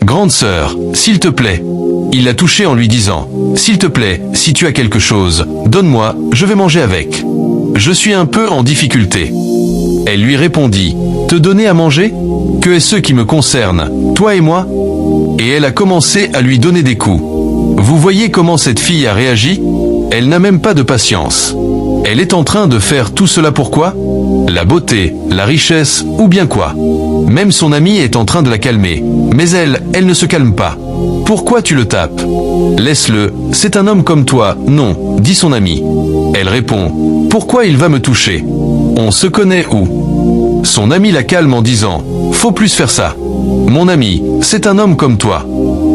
Grande sœur, s'il te plaît. Il l'a touchée en lui disant, s'il te plaît, si tu as quelque chose, donne-moi, je vais manger avec. Je suis un peu en difficulté. Elle lui répondit, te donner à manger? Que est-ce qui me concerne, toi et moi? Et elle a commencé à lui donner des coups. Vous voyez comment cette fille a réagi? Elle n'a même pas de patience. Elle est en train de faire tout cela pourquoi? La beauté, la richesse, ou bien quoi? Même son ami est en train de la calmer. Mais elle ne se calme pas. Pourquoi tu le tapes? Laisse-le, c'est un homme comme toi. Non, dit son ami. Elle répond, pourquoi il va me toucher? On se connaît où? Son ami la calme en disant, faut plus faire ça. Mon ami, c'est un homme comme toi.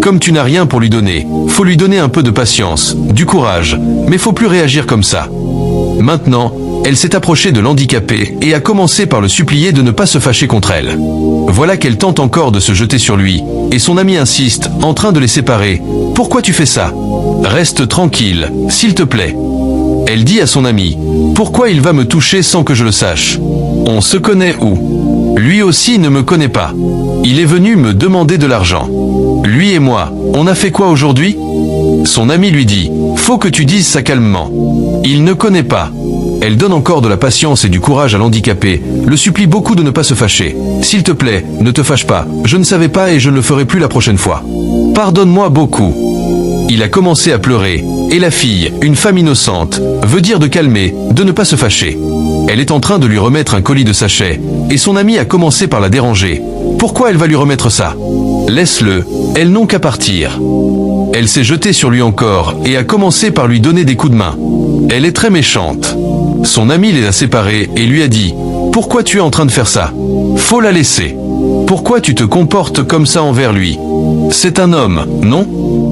Comme tu n'as rien pour lui donner, faut lui donner un peu de patience, du courage, mais faut plus réagir comme ça. Maintenant, elle s'est approchée de l'handicapé et a commencé par le supplier de ne pas se fâcher contre elle. Voilà qu'elle tente encore de se jeter sur lui, et son ami insiste, en train de les séparer. Pourquoi tu fais ça? Reste tranquille, s'il te plaît. Elle dit à son ami, pourquoi il va me toucher sans que je le sache? On se connaît où? Lui aussi ne me connaît pas. Il est venu me demander de l'argent. Lui et moi, on a fait quoi aujourd'hui? Son ami lui dit, faut que tu dises ça calmement. Il ne connaît pas. Elle donne encore de la patience et du courage à l'handicapé, le supplie beaucoup de ne pas se fâcher. S'il te plaît, ne te fâche pas, je ne savais pas et je ne le ferai plus la prochaine fois. Pardonne-moi beaucoup. Il a commencé à pleurer, et la fille, une femme innocente, veut dire de calmer, de ne pas se fâcher. Elle est en train de lui remettre un colis de sachets, et son ami a commencé par la déranger. Pourquoi elle va lui remettre ça? Laisse-le, elles n'ont qu'à partir. Elle s'est jetée sur lui encore, et a commencé par lui donner des coups de main. Elle est très méchante. Son ami les a séparés et lui a dit, pourquoi tu es en train de faire ça? Faut la laisser. Pourquoi tu te comportes comme ça envers lui? C'est un homme, non?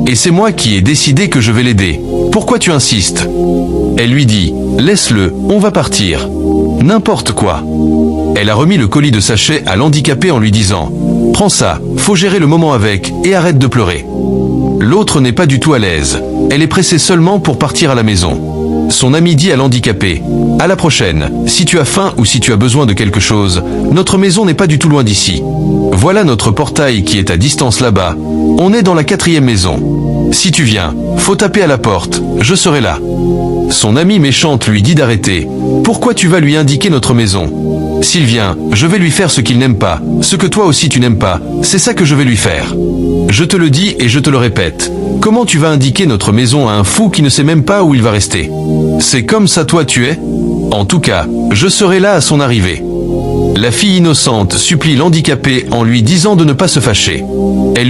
Et c'est moi qui ai décidé que je vais l'aider. Pourquoi tu insistes? Elle lui dit, laisse-le, on va partir. N'importe quoi. Elle a remis le colis de sachets à l'handicapé en lui disant, prends ça, faut gérer le moment avec, et arrête de pleurer. L'autre n'est pas du tout à l'aise. Elle est pressée seulement pour partir à la maison. Son ami dit à l'handicapé, à la prochaine, si tu as faim ou si tu as besoin de quelque chose, notre maison n'est pas du tout loin d'ici. Voilà notre portail qui est à distance là-bas. On est dans la 4e maison. Si tu viens, faut taper à la porte, je serai là. Son amie méchante lui dit d'arrêter. Pourquoi tu vas lui indiquer notre maison? S'il vient, je vais lui faire ce qu'il n'aime pas, ce que toi aussi tu n'aimes pas, c'est ça que je vais lui faire. Je te le dis et je te le répète. Comment tu vas indiquer notre maison à un fou qui ne sait même pas où il va rester? C'est comme ça toi tu es? En tout cas, je serai là à son arrivée. La fille innocente supplie l'handicapé en lui disant de ne pas se fâcher. Elle